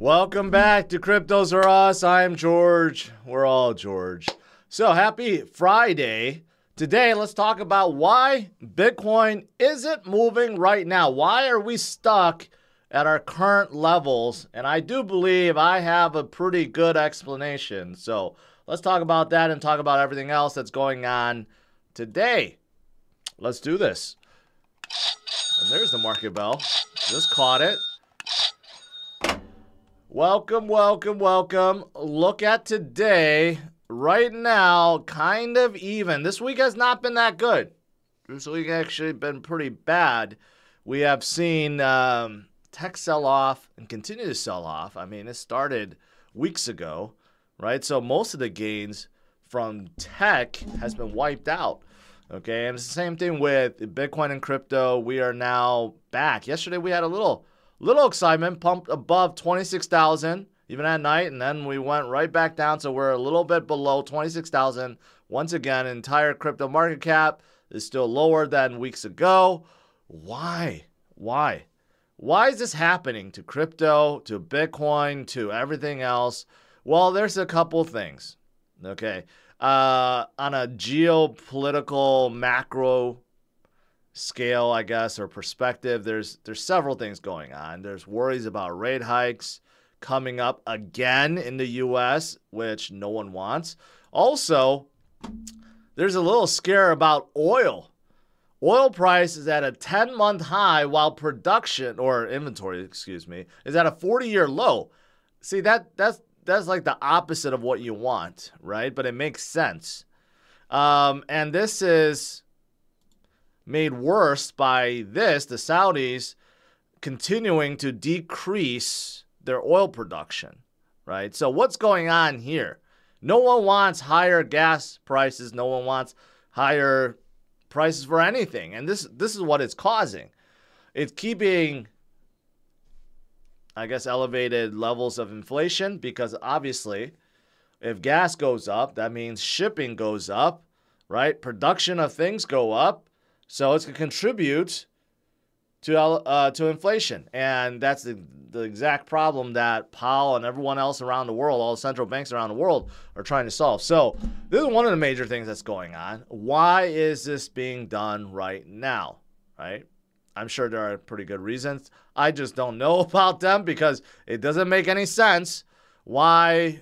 Welcome back to CryptosRus. I'm George. We're all George. So happy Friday. Today, let's talk about why Bitcoin isn't moving right now. Why are we stuck at our current levels? And I do believe I have a pretty good explanation. So let's talk about that and talk about everything else that's going on today. Let's do this. And there's the market bell. Just caught it. Welcome, welcome, welcome. Look at today. Right now, kind of even. This week has not been that good. This week actually been pretty bad. We have seen tech sell off and continue to sell off. I mean, it started weeks ago, right? So most of the gains from tech has been wiped out. Okay, and it's the same thing with Bitcoin and crypto. We are now back. Yesterday we had a little excitement, pumped above 26,000 even at night, and then we went right back down, so we're a little bit below 26,000. Once again, entire crypto market cap is still lower than weeks ago. Why is this happening to crypto, to Bitcoin, to everything else? Well, there's a couple things. Okay, on a geopolitical macro scale, I guess, or perspective, there's several things going on. There's worries about rate hikes coming up again in the U.S., which no one wants. Also, there's a little scare about oil. Oil price is at a 10-month high while production, or inventory, excuse me, is at a 40-year low. See, that's like the opposite of what you want, right? But it makes sense. And this is made worse by the Saudis continuing to decrease their oil production, right? So what's going on here? No one wants higher gas prices. No one wants higher prices for anything. And this is what it's causing. It's keeping, I guess, elevated levels of inflation, because obviously if gas goes up, that means shipping goes up, right? Production of things go up. So it's going to contribute to inflation. And that's the exact problem that Powell and everyone else around the world, all the central banks around the world, are trying to solve. So this is one of the major things that's going on. Why is this being done right now, right? I'm sure there are pretty good reasons. I just don't know about them, because it doesn't make any sense why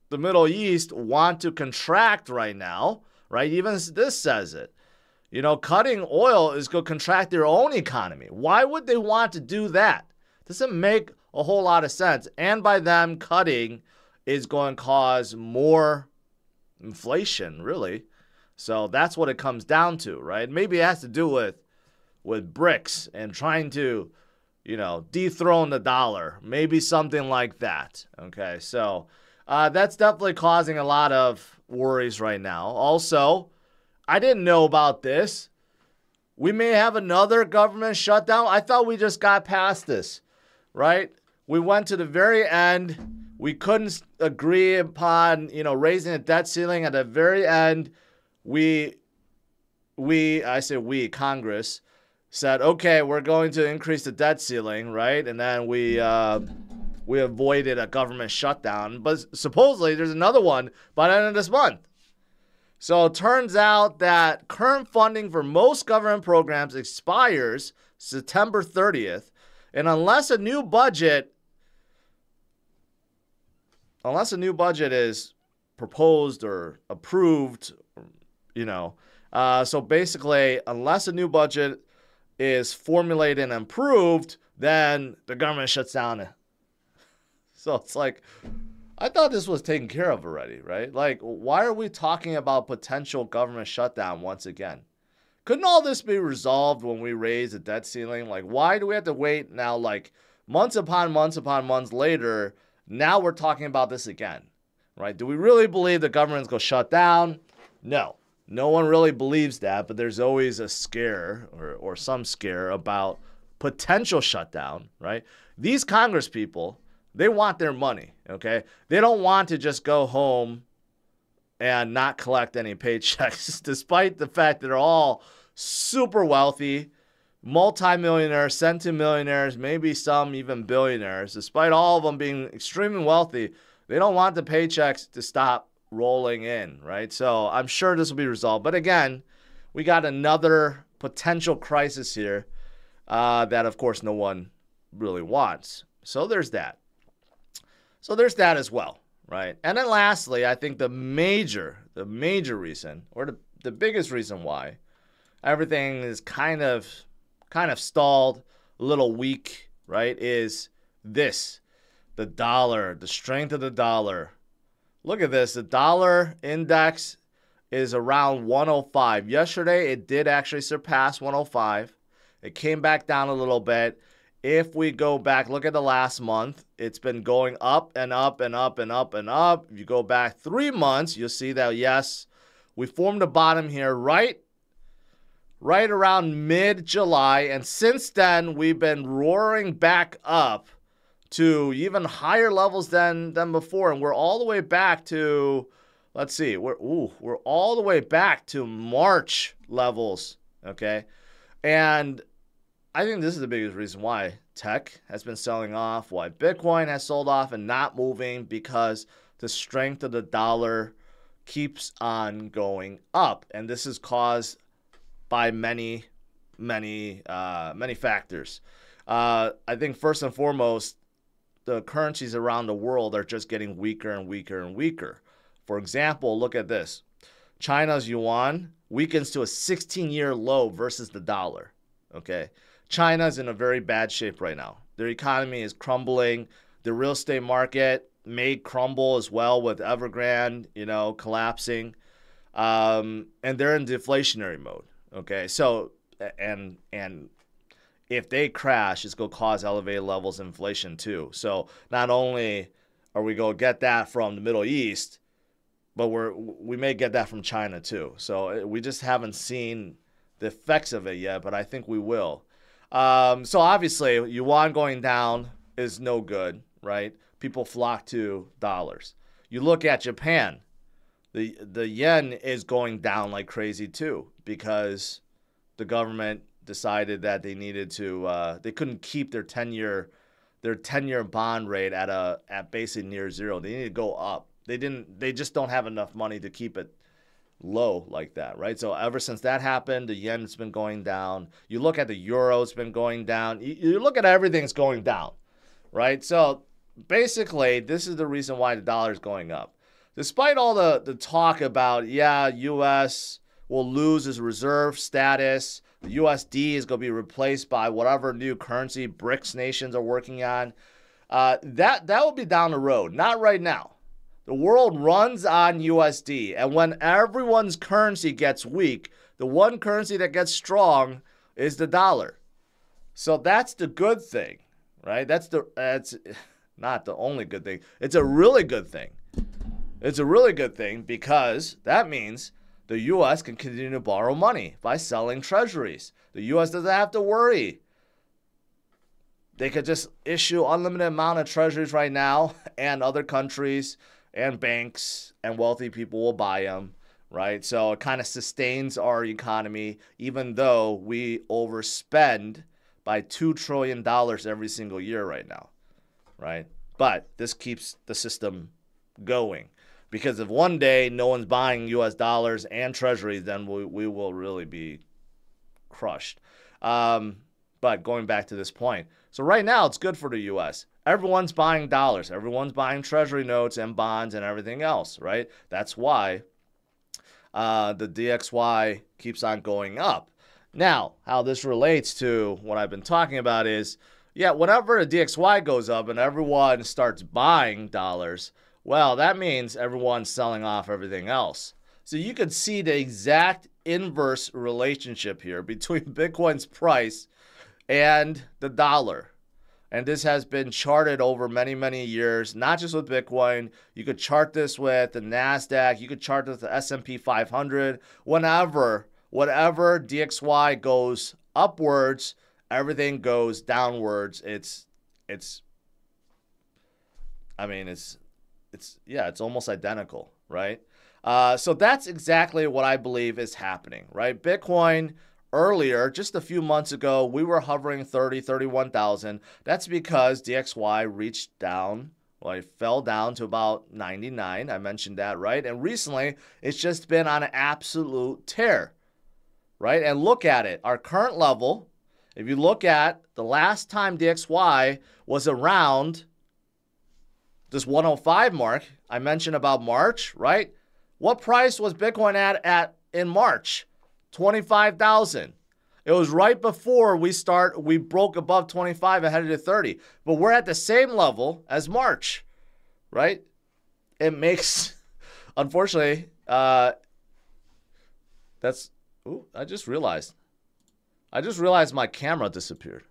the Middle East want to contract right now, right? Even this says it. You know, cutting oil is going to contract their own economy. Why would they want to do that? Doesn't make a whole lot of sense. And by them cutting is going to cause more inflation, really. So that's what it comes down to, right? Maybe it has to do with BRICS and trying to, you know, dethrone the dollar. Maybe something like that. Okay, so that's definitely causing a lot of worries right now. Also, I didn't know about this. We may have another government shutdown. I thought we just got past this, right? We went to the very end. We couldn't agree upon, you know, raising the debt ceiling. At the very end, Congress said, okay, we're going to increase the debt ceiling, right? And then we avoided a government shutdown. But supposedly there's another one by the end of this month. So it turns out that current funding for most government programs expires September 30th. And unless a new budget is proposed or approved, you know, so basically, unless a new budget is formulated and approved, then the government shuts down. So it's like, I thought this was taken care of already, right? Like, why are we talking about potential government shutdown once again? Couldn't all this be resolved when we raise the debt ceiling? Like, why do we have to wait now, like, months upon months later? Now we're talking about this again, right? Do we really believe the government's going to shut down? No. No one really believes that, but there's always a scare or some scare about potential shutdown, right? These Congress people, they want their money, okay? They don't want to just go home and not collect any paychecks, despite the fact that they're all super wealthy, multimillionaires, centimillionaires, maybe some even billionaires, despite all of them being extremely wealthy, they don't want the paychecks to stop rolling in, right? So I'm sure this will be resolved. But again, we got another potential crisis here that, of course, no one really wants. So there's that. So there's that as well, right? And then lastly, I think the major reason, or the biggest reason why everything is kind of stalled, a little weak, right, is this. The dollar, the strength of the dollar. Look at this. The dollar index is around 105. Yesterday, it did actually surpass 105. It came back down a little bit. If we go back, look at the last month. It's been going up and up and up and up and up. If you go back 3 months, you'll see that, yes, we formed a bottom here right around mid-July. And since then, we've been roaring back up to even higher levels than before. And we're all the way back to, let's see, we're all the way back to March levels, okay? And I think this is the biggest reason why tech has been selling off, why Bitcoin has sold off and not moving, because the strength of the dollar keeps on going up. And this is caused by many factors. I think first and foremost, the currencies around the world are just getting weaker and weaker and weaker. For example, look at this. China's yuan weakens to a 16-year low versus the dollar, okay? China's in a very bad shape right now. Their economy is crumbling. The real estate market may crumble as well with Evergrande, collapsing. And they're in deflationary mode, okay? So, and if they crash, it's going to cause elevated levels of inflation too. So not only are we going to get that from the Middle East, but we may get that from China too. So we just haven't seen the effects of it yet, but I think we will. So obviously, yuan going down is no good, right? People flock to dollars. You look at Japan, the yen is going down like crazy too, because the government decided that they needed to, they couldn't keep their 10-year bond rate at basically near zero. They need to go up. They just don't have enough money to keep it low like that, right? So ever since that happened, the yen's been going down. You look at the euro, it's been going down. You look at everything's going down, right? So basically, this is the reason why the dollar is going up. Despite all the talk about, U.S. will lose its reserve status, the USD is going to be replaced by whatever new currency BRICS nations are working on, that will be down the road, not right now. The world runs on USD, and when everyone's currency gets weak, the one currency that gets strong is the dollar. So that's the good thing, right? That's not the only good thing. It's a really good thing. It's a really good thing because that means the U.S. can continue to borrow money by selling treasuries. The U.S. doesn't have to worry. They could just issue unlimited amount of treasuries right now, and other countries and banks and wealthy people will buy them, right? So it kind of sustains our economy, even though we overspend by $2 trillion every single year right now, right? But this keeps the system going, because if one day no one's buying U.S. dollars and treasuries, then we will really be crushed. But going back to this point, so right now it's good for the U.S. Everyone's buying dollars. Everyone's buying treasury notes and bonds and everything else, right? That's why the DXY keeps on going up. Now, how this relates to what I've been talking about is, whenever the DXY goes up and everyone starts buying dollars, well, that means everyone's selling off everything else. So you could see the exact inverse relationship here between Bitcoin's price and the dollar. And this has been charted over many, many years, not just with Bitcoin. You could chart this with the NASDAQ. You could chart this with the S&P 500. Whatever DXY goes upwards, everything goes downwards. It's almost identical, right? So that's exactly what I believe is happening, right? Bitcoin earlier, just a few months ago, we were hovering 30, 31,000. That's because DXY reached down. Well, it fell down to about 99. I mentioned that, right? And recently, it's just been on an absolute tear, right? And look at it. Our current level, if you look at the last time DXY was around this 105 mark, I mentioned about March, right? What price was Bitcoin at in March? 25,000. It was right before we broke above 25 and headed to 30. But we're at the same level as March, right? It makes, unfortunately, I just realized my camera disappeared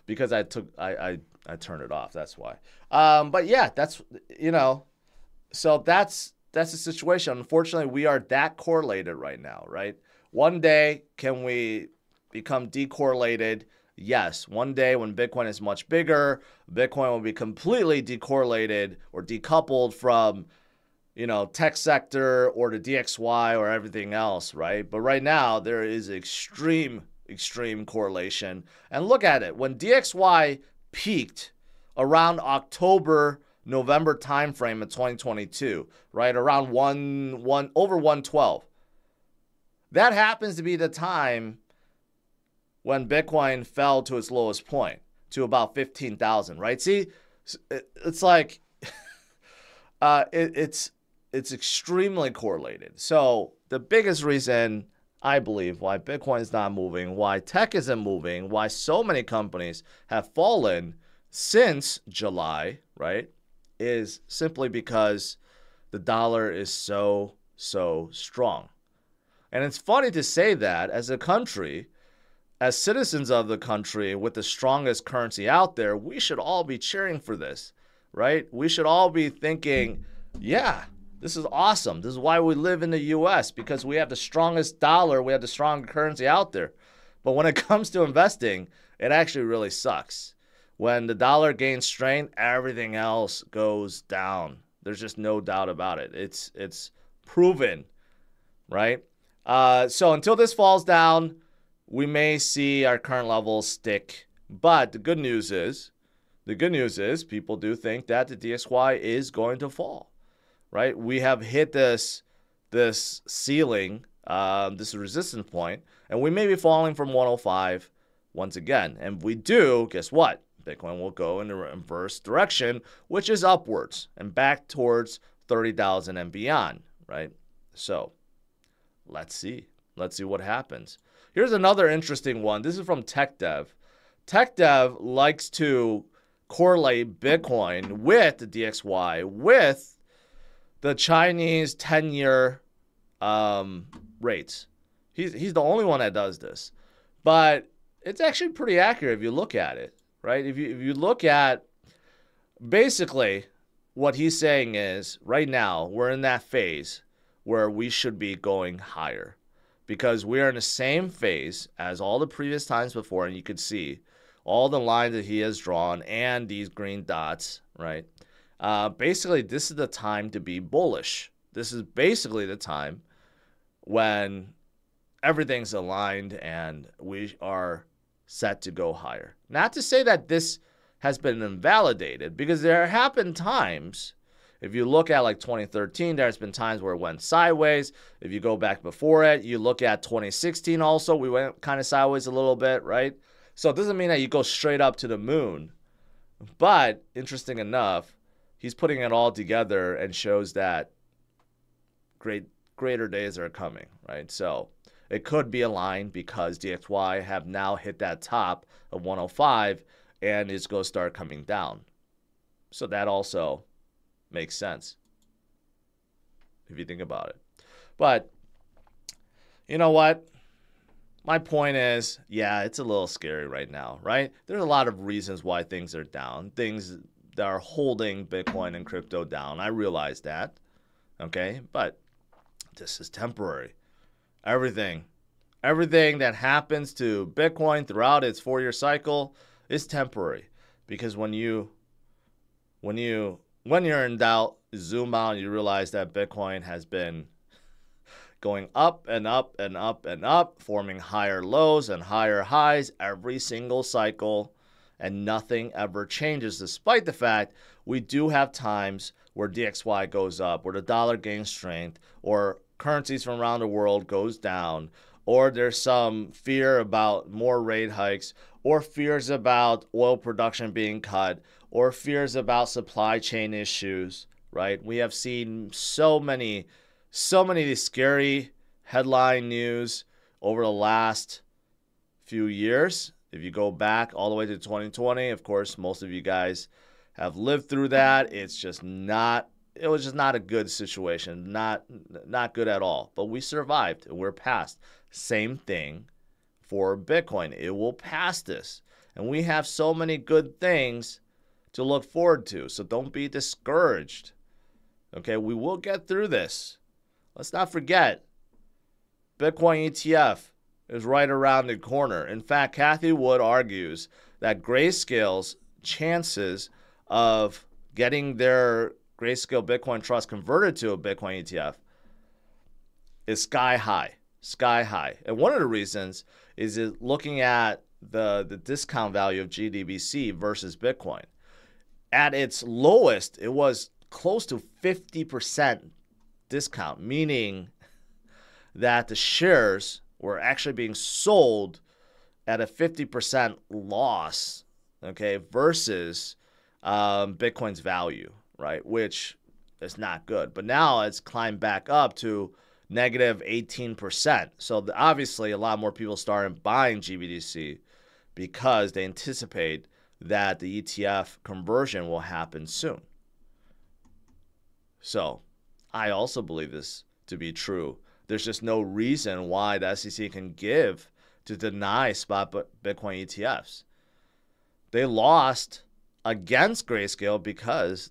because I turned it off. That's why. But yeah, that's, so that's the situation. Unfortunately, we are that correlated right now, right? One day, can we become decorrelated? Yes. One day when Bitcoin is much bigger, Bitcoin will be completely decorrelated or decoupled from, tech sector or the DXY or everything else, right? But right now, there is extreme correlation. And look at it. When DXY peaked around October, November timeframe in 2022, right? Around over 112. That happens to be the time when Bitcoin fell to its lowest point, to about 15,000, right? See, it's like, it's extremely correlated. So the biggest reason I believe why Bitcoin is not moving, why tech isn't moving, why so many companies have fallen since July, right, is simply because the dollar is so strong. And it's funny to say that as a country, as citizens of the country with the strongest currency out there, we should all be cheering for this, right? We should all be thinking, yeah, this is awesome. This is why we live in the US, because we have the strongest dollar, we have the strongest currency out there. But when it comes to investing, it actually really sucks. When the dollar gains strength, everything else goes down. There's just no doubt about it. It's proven, right? So until this falls down, we may see our current levels stick. But the good news is people do think that the DXY is going to fall, right? We have hit this ceiling, this resistance point, and we may be falling from 105 once again. And if we do, guess what? Bitcoin will go in the reverse direction, which is upwards and back towards 30,000 and beyond, right? So let's see. Let's see what happens. Here's another interesting one. This is from TechDev. TechDev likes to correlate Bitcoin with the DXY, with the Chinese 10-year rates. He's the only one that does this. But it's actually pretty accurate if you look at it, right? If you look at, basically, what he's saying is, right now, we're in that phase where we should be going higher, because we're in the same phase as all the previous times before, and you could see all the lines that he has drawn and these green dots, right? Basically, this is the time to be bullish. This is basically the time when everything's aligned and we are set to go higher. Not to say that this has been invalidated, because there have been times, if you look at like 2013, there's been times where it went sideways. If you go back before it, you look at 2016 also, we went kind of sideways a little bit, right? So it doesn't mean that you go straight up to the moon. But interesting enough, he's putting it all together and shows that greater days are coming, right? So it could be aligned because DXY have now hit that top of 105 and it's going to start coming down. So that also makes sense if you think about it. But you know what? My point is, yeah, it's a little scary right now, right? There's a lot of reasons why things are down, things that are holding Bitcoin and crypto down. I realize that, okay? But this is temporary. Everything that happens to Bitcoin throughout its 4-year cycle is temporary, because when you're in doubt, zoom out, and you realize that Bitcoin has been going up and up and up and up, forming higher lows and higher highs every single cycle, and nothing ever changes, despite the fact we do have times where DXY goes up, where the dollar gains strength, or currencies from around the world goes down, or there's some fear about more rate hikes, or fears about oil production being cut, or fears about supply chain issues, right? We have seen so many of these scary headline news over the last few years. If you go back all the way to 2020, of course, most of you guys have lived through that. It was just not a good situation, not good at all. But we survived and we're past. Same thing for Bitcoin. It will pass this. And we have so many good things to look forward to. So don't be discouraged. Okay, we will get through this. Let's not forget, Bitcoin ETF is right around the corner. In fact, Kathy Wood argues that Grayscale's chances of getting their Grayscale Bitcoin Trust converted to a Bitcoin ETF is sky high. And one of the reasons is looking at the discount value of GDBC versus Bitcoin. At its lowest, it was close to 50% discount, meaning that the shares were actually being sold at a 50% loss, okay, versus Bitcoin's value, right, which is not good. But now it's climbed back up to negative 18%. So obviously a lot more people started buying GBDC because they anticipate that the ETF conversion will happen soon. So I also believe this to be true. There's just no reason why the SEC can give to deny spot Bitcoin ETFs. They lost against Grayscale because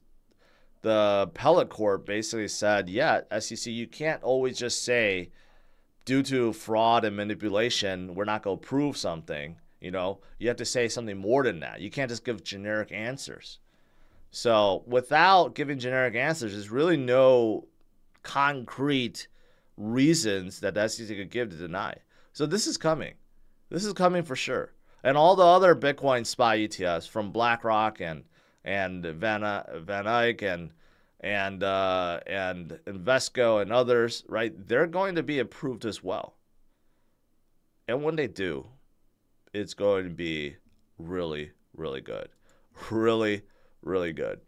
the appellate court basically said, yeah, SEC, you can't always just say, due to fraud and manipulation, we're not going to prove something. You know, you have to say something more than that. You can't just give generic answers. So without giving generic answers, there's really no concrete reasons that the SEC could give to deny. So this is coming. This is coming for sure. And all the other Bitcoin SPY ETFs from BlackRock and Van Eyck and Invesco and others, right? They're going to be approved as well. And when they do, it's going to be really, really good. Really, really good.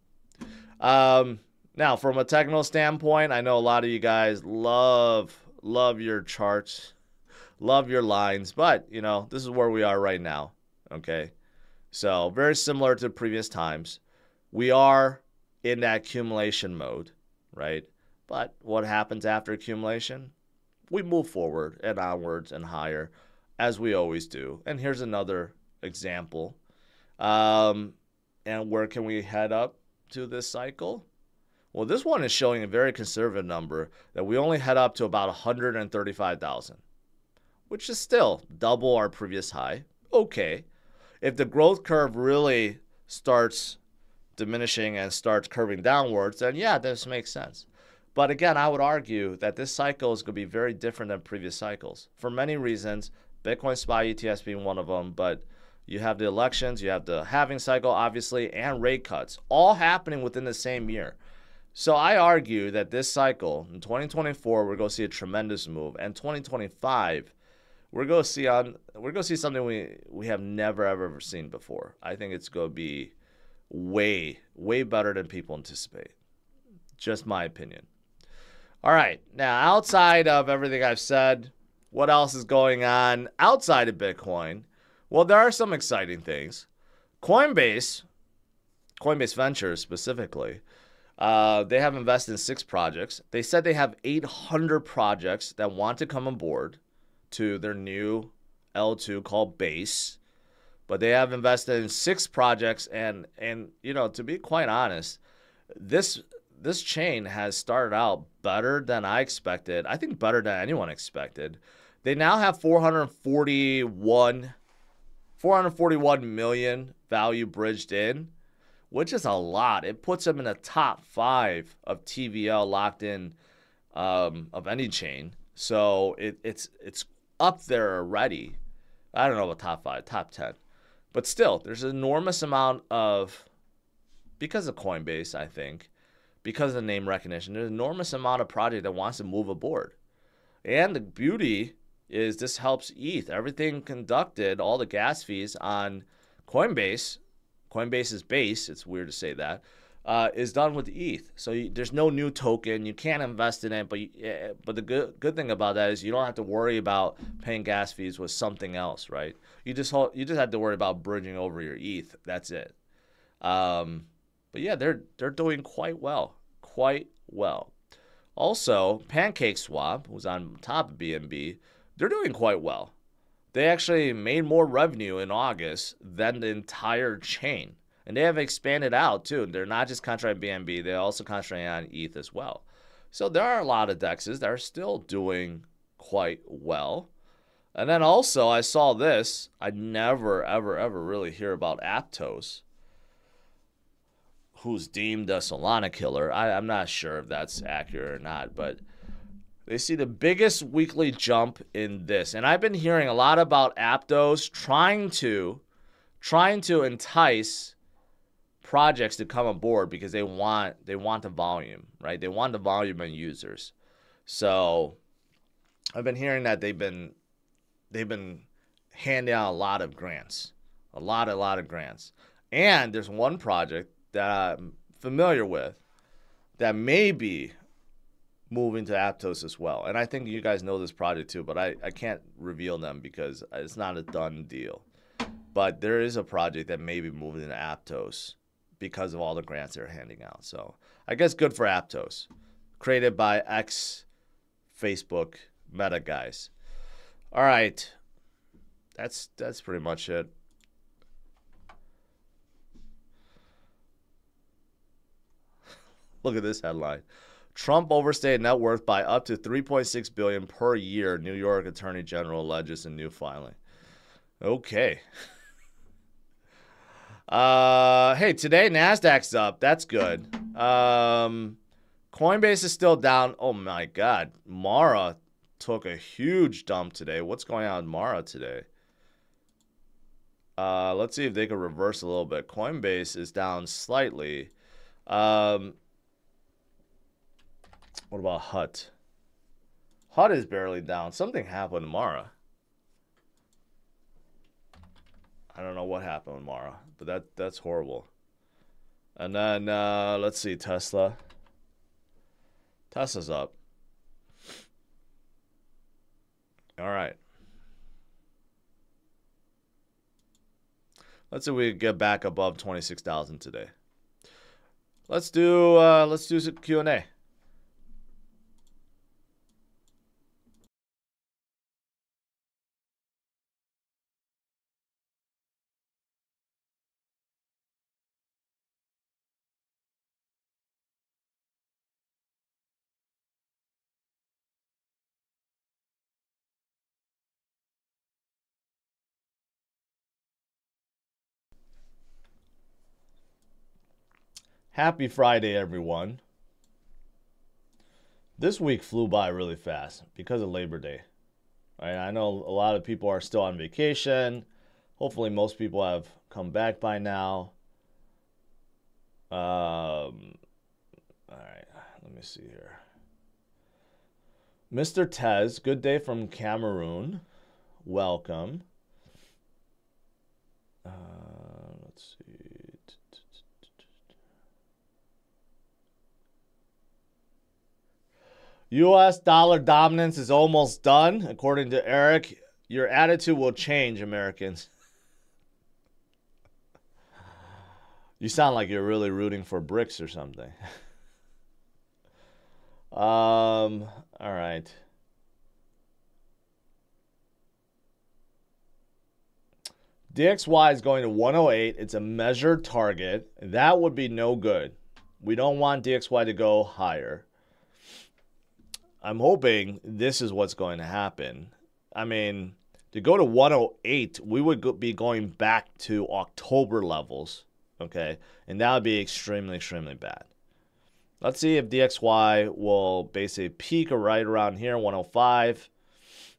Now, from a technical standpoint, I know a lot of you guys love your charts, love your lines, but, you know, this is where we are right now, okay? So very similar to previous times. We are in that accumulation mode, right? But what happens after accumulation? We move forward and onwards and higher, as we always do. And here's another example. And where can we head up to this cycle? Well, this one is showing a very conservative number that we only head up to about 135,000, which is still double our previous high. Okay. If the growth curve really starts diminishing and starts curving downwards, then yeah, this makes sense. But again, I would argue that this cycle is going to be very different than previous cycles for many reasons, Bitcoin SPY ETFs being one of them, but you have the elections, you have the halving cycle, obviously, and rate cuts, all happening within the same year. So I argue that this cycle, in 2024, we're going to see a tremendous move, and 2025, we're going to see something we have never ever seen before. I think it's going to be way better than people anticipate. Just my opinion. All right, now outside of everything I've said, what else is going on outside of Bitcoin? Well, there are some exciting things. Coinbase Ventures specifically, they have invested in 6 projects. They said they have 800 projects that want to come on board to their new L2 called Base. But they have invested in 6 projects, and you know, to be quite honest, this chain has started out better than I expected. I think better than anyone expected. They now have 441 million value bridged in, which is a lot. It puts them in the top 5 of TVL locked in of any chain. So it's up there already. I don't know about top 5, top 10. But still, there's an enormous amount of, because of Coinbase, I think, because of the name recognition, there's an enormous amount of project that wants to move aboard. And the beauty is this helps ETH. Everything conducted, all the gas fees on Coinbase, Coinbase's Base, it's weird to say that, is done with ETH. So there's no new token. You can't invest in it, but the good thing about that is you don't have to worry about paying gas fees with something else, right? You just have to worry about bridging over your ETH. That's it. But yeah, they're doing quite well, Also, Pancake Swap, who's on top of BNB, they're doing quite well. They actually made more revenue in August than the entire chain. And they have expanded out too. They're not just concentrating on BNB, they're also concentrating on ETH as well. So there are a lot of DEXs that are still doing quite well. And then also I saw this. I never, ever really hear about Aptos, who's deemed a Solana killer. I'm not sure if that's accurate or not, but they see the biggest weekly jump in this. And I've been hearing a lot about Aptos trying to entice projects to come aboard because they want the volume, right? They want the volume and users. So I've been hearing that they've been handing out a lot of grants, a lot of grants. And there's one project that I'm familiar with that may be moving to Aptos as well. And I think you guys know this project too, but I can't reveal them because it's not a done deal. But there is a project that may be moving to Aptos because of all the grants they're handing out. So I guess good for Aptos. Created by ex-Facebook Meta guys. All right. That's pretty much it. Look at this headline. Trump overstated net worth by up to $3.6 billion per year, New York Attorney General alleges in new filing. Okay. Hey, today NASDAQ's up. That's good. Coinbase is still down. Oh my God. Mara took a huge dump today. What's going on with Mara today? Let's see if they can reverse a little bit. Coinbase is down slightly. What about HUT? HUT is barely down. Something happened to Mara. I don't know what happened with Mara, but that's horrible. And then let's see, Tesla. Tesla's up. All right. Let's see if we can get back above 26,000 today. Let's do some Q&A. Happy Friday, everyone. This week flew by really fast because of Labor Day. Right? I know a lot of people are still on vacation. Hopefully most people have come back by now. All right, let me see here. Mr. Tez, good day from Cameroon. Welcome. Let's see. U.S. dollar dominance is almost done, according to Eric. Your attitude will change, Americans. You sound like you're really rooting for BRICS or something. All right. DXY is going to 108. It's a measured target. That would be no good. We don't want DXY to go higher. I'm hoping this is what's going to happen. I mean, to go to 108, we would be going back to October levels, okay? And that would be extremely, extremely bad. Let's see if DXY will basically peak right around here, 105,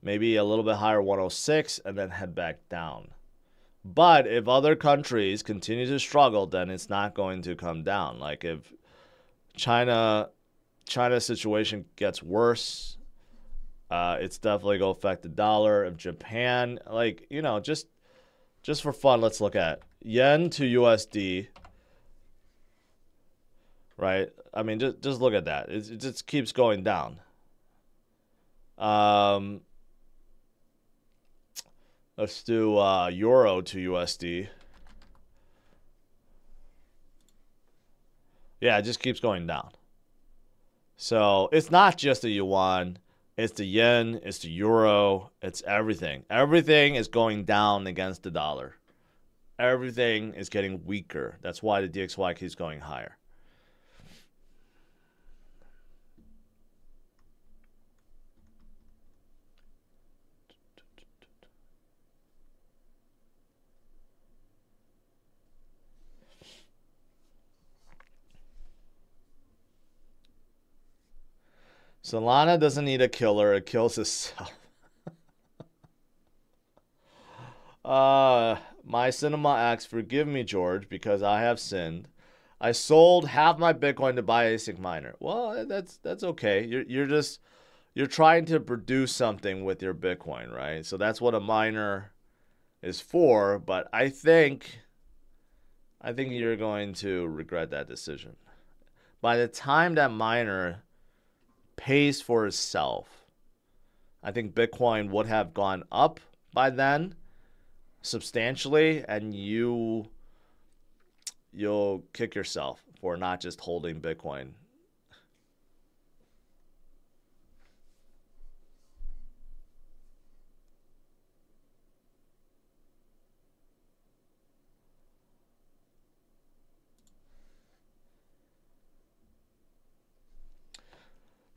maybe a little bit higher, 106, and then head back down. But if other countries continue to struggle, then it's not going to come down. Like if China's situation gets worse, it's definitely going to affect the dollar. If Japan, like, you know, just for fun, let's look at yen to USD. Right? I mean, just look at that. It just keeps going down. Let's do euro to USD. Yeah, it just keeps going down. So it's not just the yuan. It's the yen. It's the euro. It's everything. Everything is going down against the dollar. Everything is getting weaker. That's why the DXY keeps going higher. Solana doesn't need a killer. It kills itself. My Cinema X, forgive me, George, because I have sinned. I sold half my Bitcoin to buy ASIC miner. Well, that's okay. You're trying to produce something with your Bitcoin, right? So that's what a miner is for. But I think you're going to regret that decision. By the time that miner pays for itself, I think Bitcoin would have gone up by then substantially, and you'll kick yourself for not just holding Bitcoin.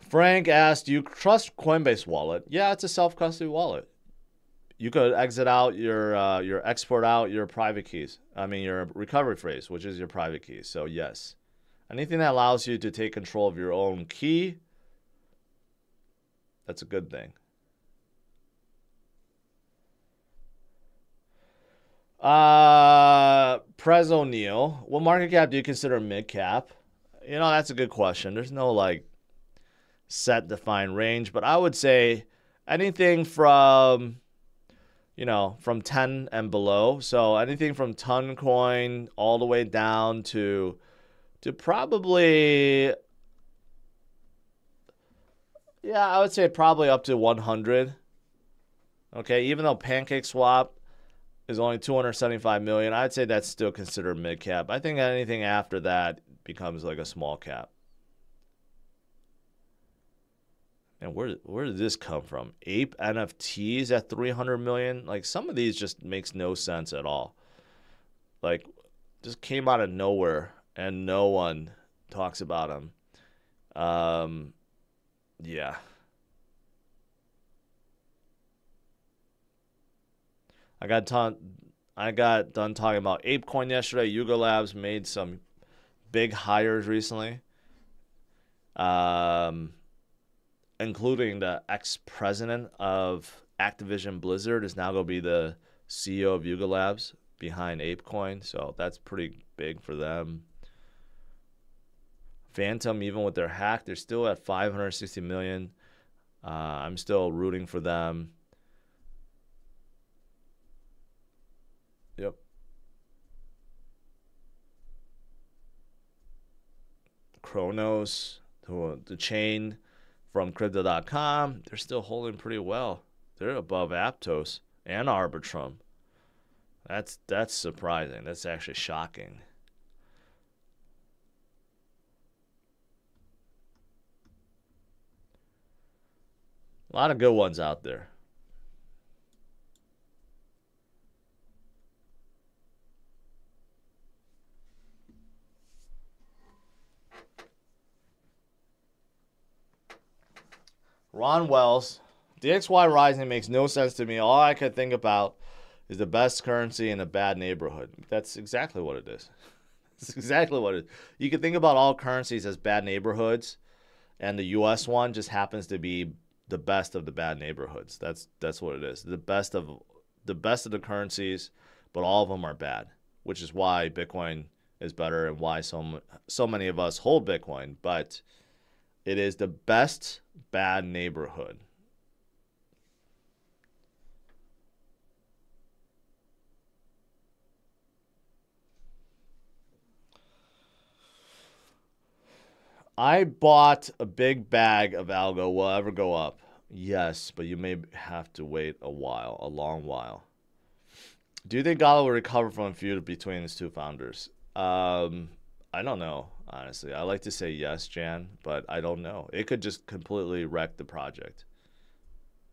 Frank asked, do you trust Coinbase wallet? Yeah, it's a self-custody wallet. You could exit out your export out your private keys. I mean, your recovery phrase, which is your private keys. So yes, anything that allows you to take control of your own key, that's a good thing. Prez O'Neill, what market cap do you consider mid cap? You know, that's a good question. There's no like set defined range, but I would say anything from, you know, from 10 and below. So anything from ton coin all the way down to probably, yeah, I would say probably up to 100. Okay, even though Pancake Swap is only 275 million, I'd say that's still considered mid cap. I think anything after that becomes like a small cap. And where did this come from? Ape NFTs at 300 million? Like, some of these just makes no sense at all. Like, just came out of nowhere, and no one talks about them. Yeah. I got done talking about ApeCoin yesterday. Yuga Labs made some big hires recently. Including the ex-president of Activision Blizzard is now going to be the CEO of Yuga Labs behind ApeCoin. So that's pretty big for them. Phantom, even with their hack, they're still at 560 million. I'm still rooting for them. Yep. Chronos, the chain from Crypto.com, they're still holding pretty well. They're above Aptos and Arbitrum. That's surprising. That's actually shocking. A lot of good ones out there. Ron Wells, DXY rising makes no sense to me. All I could think about is the best currency in a bad neighborhood. That's exactly what it is. It's exactly what it is. You can think about all currencies as bad neighborhoods, and the U.S. one just happens to be the best of the bad neighborhoods. That's what it is. The best of the currencies, but all of them are bad, which is why Bitcoin is better and why so many of us hold Bitcoin. But it is the best bad neighborhood. I bought a big bag of algo. Will ever go up? Yes, but you may have to wait a long while. Do you think Gala will recover from a feud between his two founders? I don't know, honestly. I like to say yes, Jan, but I don't know. It could just completely wreck the project.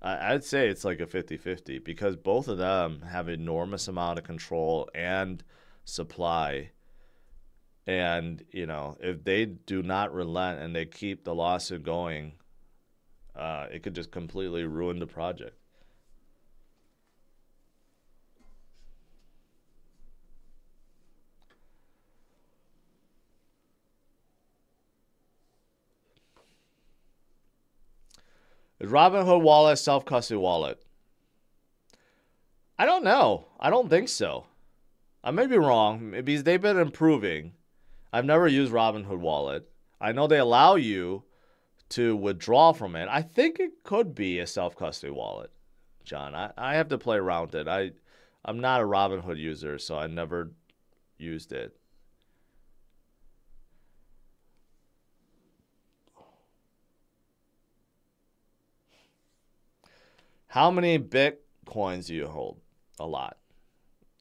I'd say it's like a 50-50 because both of them have enormous amount of control and supply. And, you know, if they do not relent and they keep the lawsuit going, it could just completely ruin the project. Is Robinhood Wallet a self-custody wallet? I don't know. I don't think so. I may be wrong because they've been improving. I've never used Robinhood Wallet. I know they allow you to withdraw from it. I think it could be a self-custody wallet, John. I have to play around with it. I'm not a Robinhood user, so I never used it. How many Bitcoins do you hold? A lot.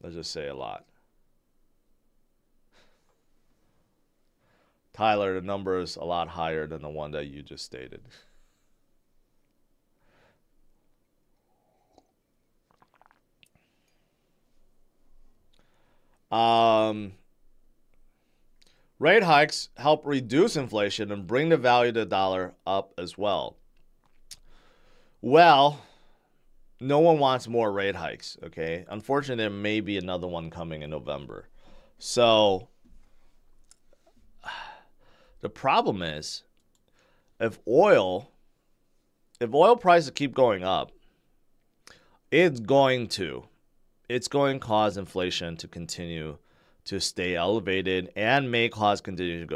Let's just say a lot. Tyler, the number is a lot higher than the one that you just stated. Rate hikes help reduce inflation and bring the value of the dollar up as well. Well, no one wants more rate hikes, okay? Unfortunately, there may be another one coming in November. So the problem is if oil prices keep going up, it's going to cause inflation to continue to stay elevated and may cause inflation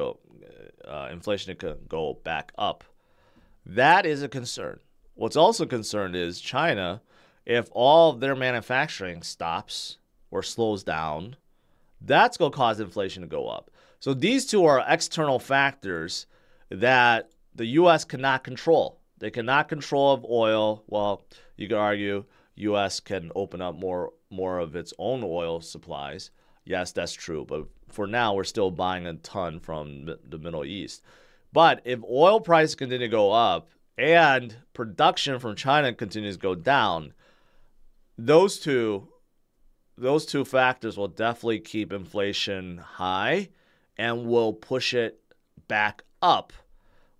to go back up. That is a concern. What's also concerned is China. If all of their manufacturing stops or slows down, that's going to cause inflation to go up. So these two are external factors that the U.S. cannot control. They cannot control of oil. Well, you could argue U.S. can open up more of its own oil supplies. Yes, that's true. But for now, we're still buying a ton from the Middle East. But if oil prices continue to go up and production from China continues to go down, those two factors will definitely keep inflation high and will push it back up,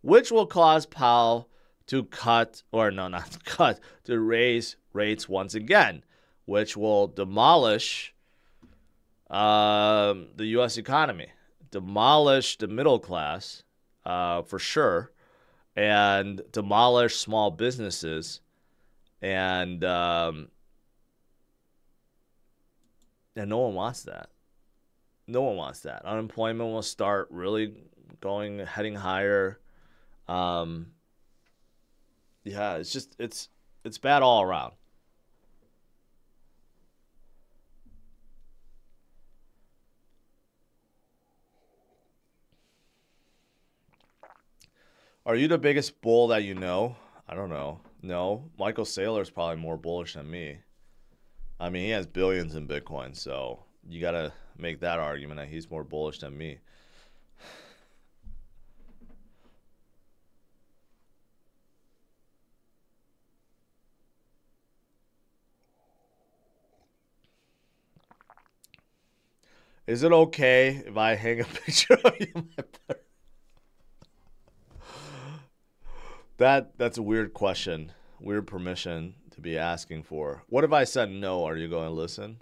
which will cause Powell to to raise rates once again, which will demolish the U.S. economy, demolish the middle class for sure, and demolish small businesses, and no one wants that. No one wants that. Unemployment will start really heading higher. Yeah, it's bad all around. Are you the biggest bull that you know? I don't know. No, Michael Saylor is probably more bullish than me. I mean, he has billions in Bitcoin, so you got to make that argument that he's more bullish than me. Is it okay if I hang a picture of you in my bedroom? That's a weird question. Weird permission to be asking for. What if I said no? Are you going to listen?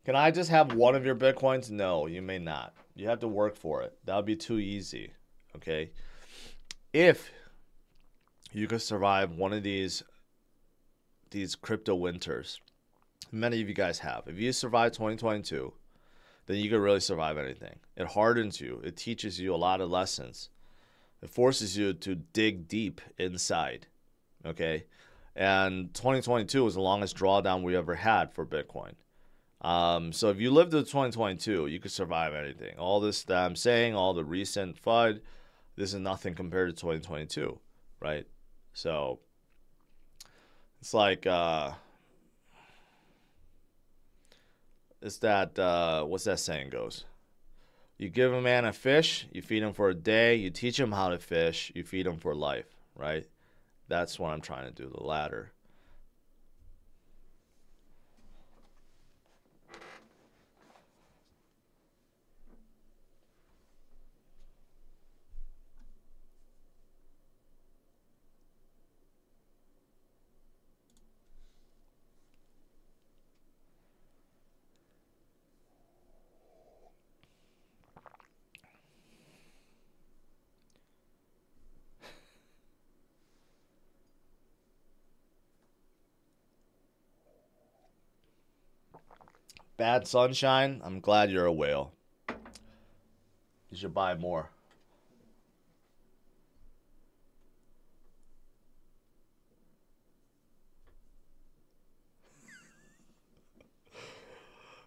Can I just have one of your Bitcoins? No, you may not. You have to work for it. That would be too easy. Okay. If you could survive one of these crypto winters, many of you guys have. If you survive 2022, then you could really survive anything. It hardens you. It teaches you a lot of lessons. It forces you to dig deep inside. Okay. And 2022 was the longest drawdown we ever had for Bitcoin. So if you lived through 2022, you could survive anything. All this that I'm saying, all the recent FUD, this is nothing compared to 2022, right? So it's like, it's that, what's that saying goes? You give a man a fish, you feed him for a day, you teach him how to fish, you feed him for life, right? That's what I'm trying to do, the latter. Bad sunshine, I'm glad you're a whale. You should buy more.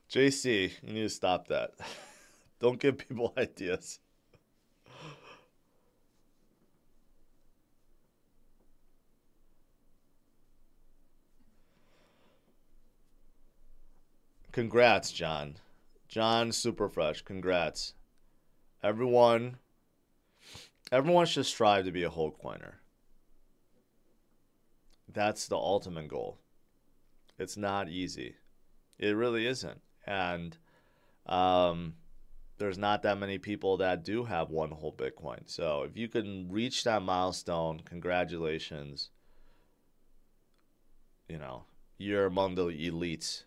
JC, you need to stop that. Don't give people ideas. Congrats, John. John Superfresh, congrats. Everyone should strive to be a whole coiner. That's the ultimate goal. It's not easy. It really isn't. And there's not that many people that do have one whole Bitcoin. So if you can reach that milestone, congratulations. You know, you're among the elites.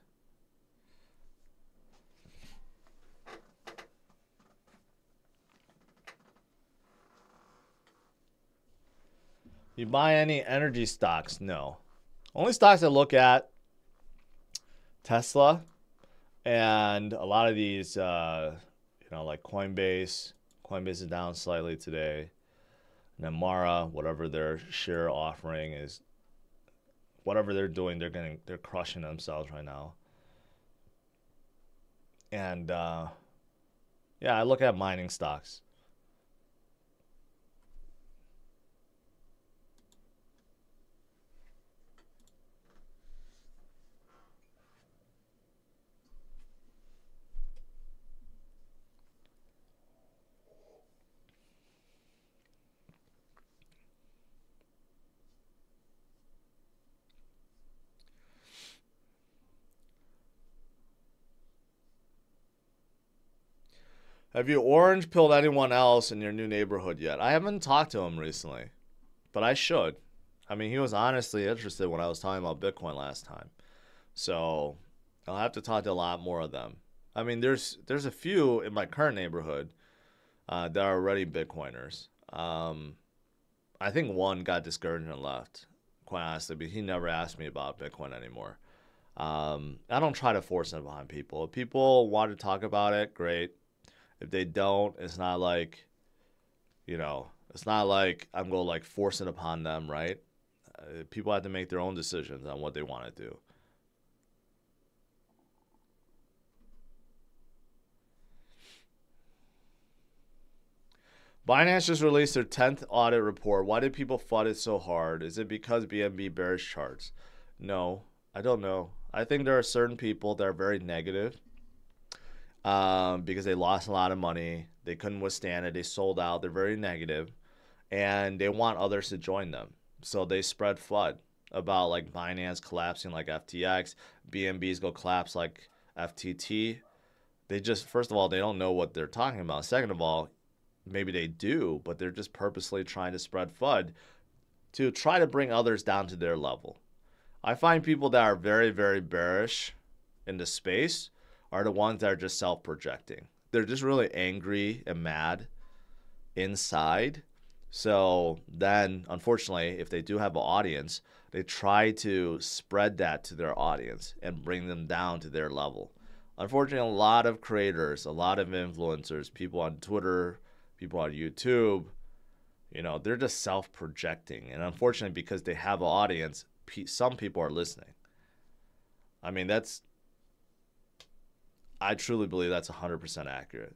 You buy any energy stocks? No. Only stocks I look at, Tesla, and a lot of these, like Coinbase. Coinbase is down slightly today. And then Mara, whatever their share offering is, whatever they're doing, they're crushing themselves right now. And yeah, I look at mining stocks. Have you orange pilled anyone else in your new neighborhood yet? I haven't talked to him recently, but I should. I mean, he was honestly interested when I was talking about Bitcoin last time. So I'll have to talk to a lot more of them. I mean, there's a few in my current neighborhood that are already Bitcoiners. I think one got discouraged and left, quite honestly, but he never asked me about Bitcoin anymore. I don't try to force it upon people. If people want to talk about it, great. If they don't, it's not like, it's not like I'm going to like force it upon them, right? People have to make their own decisions on what they want to do. Binance just released their 10th audit report. Why did people FUD it so hard? Is it because BNB bearish charts? No, I don't know. I think there are certain people that are very negative. Because they lost a lot of money. They couldn't withstand it. They sold out. They're very negative, and they want others to join them. So they spread FUD about like Binance collapsing like FTX, BNB's go collapse like FTT. They just, first of all, they don't know what they're talking about. Second of all, maybe they do, but they're just purposely trying to spread FUD to try to bring others down to their level. I find people that are very, very bearish in the space are the ones that are just self-projecting. They're just really angry and mad inside. So then, unfortunately, if they do have an audience, they try to spread that to their audience and bring them down to their level. Unfortunately, a lot of creators, a lot of influencers, people on Twitter, people on YouTube, you know, they're just self-projecting. And unfortunately, because they have an audience, some people are listening. I mean, I truly believe that's 100% accurate.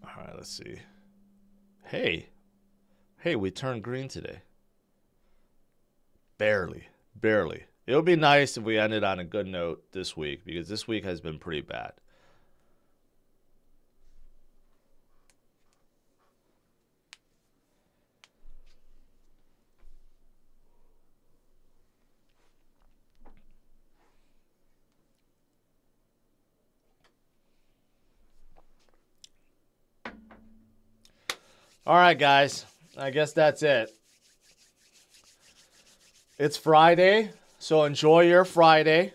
All right, let's see. Hey, we turned green today. Barely. It would be nice if we ended on a good note this week, because this week has been pretty bad. All right, guys. I guess that's it. It's Friday, so enjoy your Friday.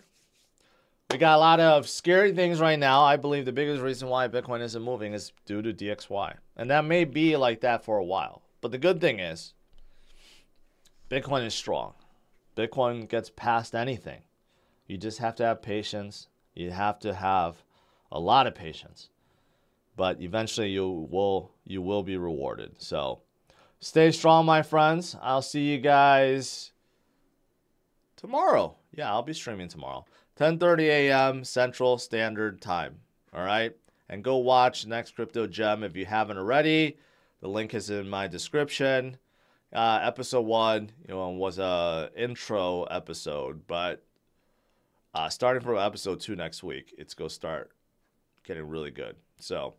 We got a lot of scary things right now. I believe the biggest reason why Bitcoin isn't moving is due to DXY. And that may be like that for a while. But the good thing is, Bitcoin is strong. Bitcoin gets past anything. You just have to have patience. You have to have a lot of patience. But eventually you will be rewarded. So stay strong, my friends. I'll see you guys tomorrow. Yeah, I'll be streaming tomorrow. 10:30 a.m. Central Standard Time. All right? And go watch Next Crypto Gem if you haven't already. The link is in my description. Episode 1, was a intro episode, but starting from episode 2 next week, it's going to start getting really good. So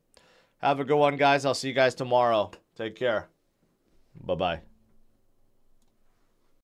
have a good one, guys. I'll see you guys tomorrow. Take care. Bye-bye.